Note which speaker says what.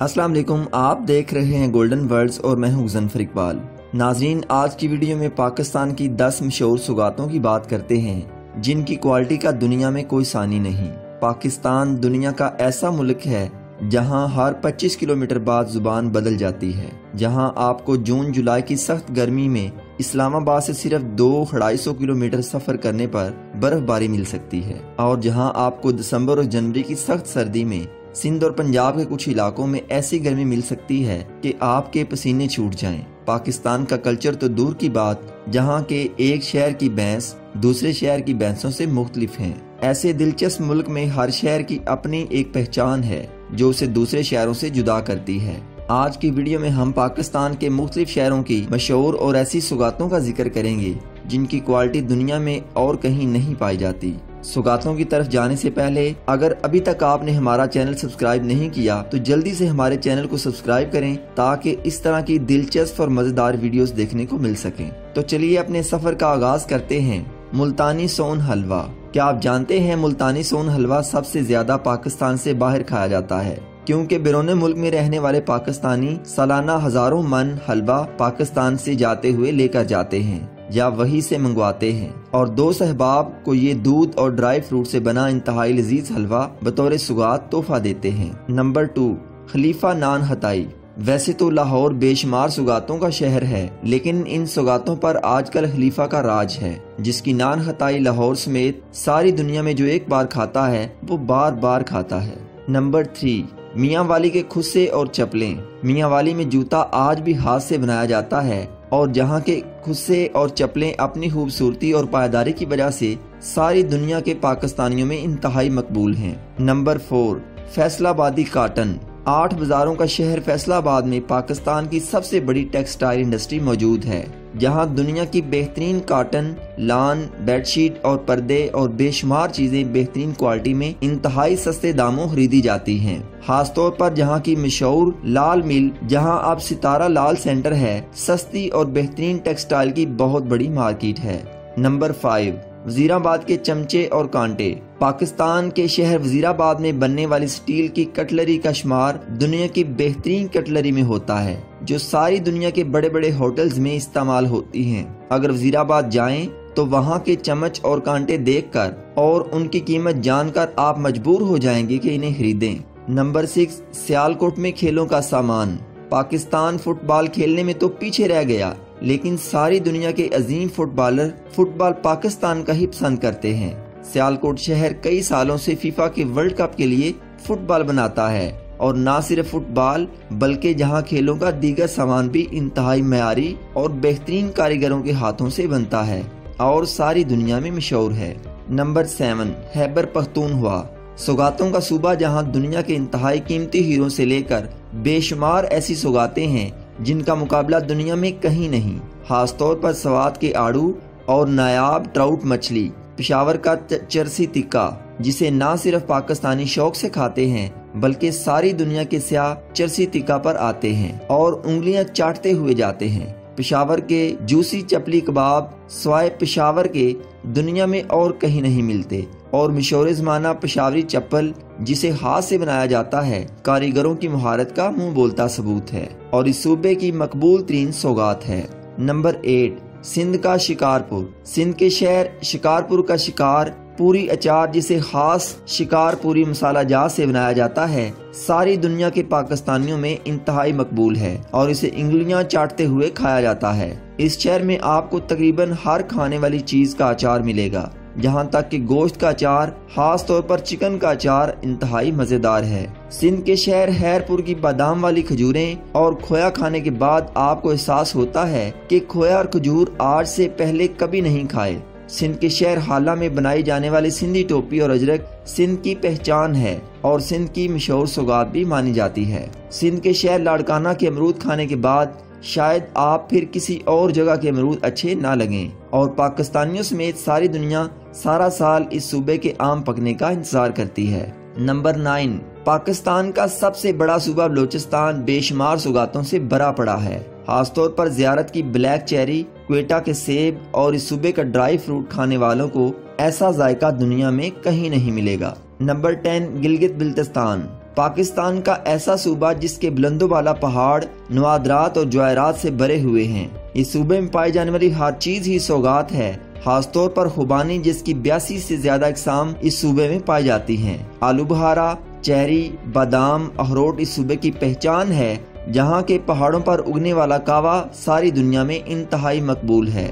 Speaker 1: अस्सलाम वालेकुम, आप देख रहे हैं गोल्डन वर्ल्ड्स और मैं हूं ज़नफर इकबाल। नाजरीन, आज की वीडियो में पाकिस्तान की 10 मशहूर सौगातों की बात करते हैं जिनकी क्वालिटी का दुनिया में कोई सानी नहीं। पाकिस्तान दुनिया का ऐसा मुल्क है जहां हर 25 किलोमीटर बाद जुबान बदल जाती है, जहां आपको जून जुलाई की सख्त गर्मी में इस्लामाबाद से सिर्फ 200-250 किलोमीटर सफर करने पर बर्फबारी मिल सकती है, और जहां आपको दिसंबर और जनवरी की सख्त सर्दी में सिंध और पंजाब के कुछ इलाकों में ऐसी गर्मी मिल सकती है कि आपके पसीने छूट जाएं। पाकिस्तान का कल्चर तो दूर की बात, जहां के एक शहर की भैंस दूसरे शहर की भैंसों से मुख्तलिफ हैं। ऐसे दिलचस्प मुल्क में हर शहर की अपनी एक पहचान है जो उसे दूसरे शहरों से जुदा करती है। आज की वीडियो में हम पाकिस्तान के मुख्तलिफ शहरों की मशहूर और ऐसी सौगातों का जिक्र करेंगे जिनकी क्वालिटी दुनिया में और कहीं नहीं पाई जाती। सौगातों की तरफ जाने से पहले अगर अभी तक आपने हमारा चैनल सब्सक्राइब नहीं किया तो जल्दी से हमारे चैनल को सब्सक्राइब करें ताकि इस तरह की दिलचस्प और मजेदार वीडियोस देखने को मिल सकें। तो चलिए अपने सफर का आगाज करते हैं। मुल्तानी सोन हलवा। क्या आप जानते हैं मुल्तानी सोन हलवा सबसे ज्यादा पाकिस्तान से बाहर खाया जाता है, क्योंकि बैरून मुल्क में रहने वाले पाकिस्तानी सालाना हजारों मन हलवा पाकिस्तान से जाते हुए लेकर जाते हैं या वहीं से मंगवाते हैं, और दोस्त अहबाब को ये दूध और ड्राई फ्रूट से बना इंतहाई लजीज हलवा बतौर सुगात तोहफा देते हैं। नंबर 2, खलीफा नान हताई। वैसे तो लाहौर बेशुमार सौगातों का शहर है, लेकिन इन सौगातों पर आजकल खलीफा का राज है, जिसकी नान हताई लाहौर समेत सारी दुनिया में जो एक बार खाता है वो बार बार खाता है। नंबर 3, मियाँ वाली के खुस्से और चप्पलें। मियाँ वाली में जूता आज भी हाथ से बनाया जाता है, और जहाँ के खुस्से और चप्पलें अपनी खूबसूरती और पायदारी की वजह से सारी दुनिया के पाकिस्तानियों में इंतहाई मकबूल हैं। Number 4, फैसलाबादी cotton. 8 बाजारों का शहर फैसलाबाद में पाकिस्तान की सबसे बड़ी टेक्सटाइल इंडस्ट्री मौजूद है, जहां दुनिया की बेहतरीन काटन, लान, बेडशीट और पर्दे और बेशुमार चीजें बेहतरीन क्वालिटी में इंतहाई सस्ते दामों खरीदी जाती हैं। खासतौर पर जहां की मशहूर लाल मिल, जहां अब सितारा लाल सेंटर है, सस्ती और बेहतरीन टेक्सटाइल की बहुत बड़ी मार्केट है। नंबर 5, वजीराबाद के चमचे और कांटे। पाकिस्तान के शहर वजीराबाद में बनने वाली स्टील की कटलरी का शुमार दुनिया की बेहतरीन कटलरी में होता है, जो सारी दुनिया के बड़े बड़े होटल्स में इस्तेमाल होती हैं। अगर वजीराबाद जाएं तो वहां के चम्मच और कांटे देखकर और उनकी कीमत जानकर आप मजबूर हो जाएंगे कि इन्हें खरीदें। नंबर 6, सियालकोट में खेलों का सामान। पाकिस्तान फुटबॉल खेलने में तो पीछे रह गया, लेकिन सारी दुनिया के अजीम फुटबॉलर फुटबॉल पाकिस्तान का ही पसंद करते हैं। सियालकोट शहर कई सालों से फीफा के वर्ल्ड कप के लिए फुटबॉल बनाता है, और न सिर्फ फुटबॉल बल्कि जहां खेलों का दीगर सामान भी इंतहाई मयारी और बेहतरीन कारीगरों के हाथों से बनता है और सारी दुनिया में मशहूर है। नंबर 7, खैबर पख्तूनख्वा। सौगातों का सूबा, जहां दुनिया के इंतहाई कीमती हीरों से लेकर बेशुमार ऐसी सौगातें हैं जिनका मुकाबला दुनिया में कहीं नहीं। खासतौर पर स्वाद के आड़ू और नायाब ट्राउट मछली, पेशावर का चरसी टिक्का, जिसे न सिर्फ पाकिस्तानी शौक से खाते हैं बल्कि सारी दुनिया के सियाह चरसी टिक्का पर आते हैं और उंगलियां चाटते हुए जाते हैं। पेशावर के जूसी चपली कबाब स्वाय पेशावर के दुनिया में और कहीं नहीं मिलते, और मशहूर ज़माना पेशावरी चप्पल, जिसे हाथ से बनाया जाता है, कारीगरों की महारत का मुंह बोलता सबूत है और इस सूबे की मकबूल तरीन सौगात है। नंबर 8, सिंध का शिकारपुर। सिंध के शहर शिकारपुर का शिकार पूरी अचार, जिसे खास शिकारपुरी मसाला जात से बनाया जाता है, सारी दुनिया के पाकिस्तानियों में इंतहाई मकबूल है और इसे इंगलियां चाटते हुए खाया जाता है। इस शहर में आपको तकरीबन हर खाने वाली चीज का अचार मिलेगा, जहां तक कि गोश्त का अचार, खास तौर पर चिकन का अचार इंतहाई मजेदार है। सिंध के शहर हैरपुर की बादाम वाली खजूरें और खोया खाने के बाद आपको एहसास होता है कि खोया और खजूर आज से पहले कभी नहीं खाए। सिंध के शहर हाला में बनाई जाने वाली सिंधी टोपी और अजरक सिंध की पहचान है और सिंध की मशहूर सौगात भी मानी जाती है। सिंध के शहर लाड़काना के अमरूद खाने के बाद शायद आप फिर किसी और जगह के अमरूद अच्छे ना लगें, और पाकिस्तानियों समेत सारी दुनिया सारा साल इस सूबे के आम पकने का इंतजार करती है। नंबर 9, पाकिस्तान का सबसे बड़ा सूबा बलोचिस्तान बेशुमार सौगातों से भरा पड़ा है। खासतौर पर जियारत की ब्लैक चेरी, क्वेटा के सेब और इस सूबे का ड्राई फ्रूट खाने वालों को ऐसा जायका दुनिया में कहीं नहीं मिलेगा। नंबर 10, गिलगित बिल्तिस्तान। پاکستان کا ایسا صوبہ جس کے بلند و بالا پہاڑ نوادرات اور جواہرات سے بھرے ہوئے ہیں۔ اس صوبے میں پائی جانے والی ہر چیز ہی سوغات ہے، خاص طور پر خوبانی جس کی 82 سے زیادہ اقسام اس صوبے میں پائی جاتی ہیں۔ آلو بہارا، چیری، بادام، اخروٹ اس صوبے کی پہچان ہے، جہاں کے پہاڑوں پر اگنے والا کاوا ساری دنیا میں انتہائی مقبول ہے۔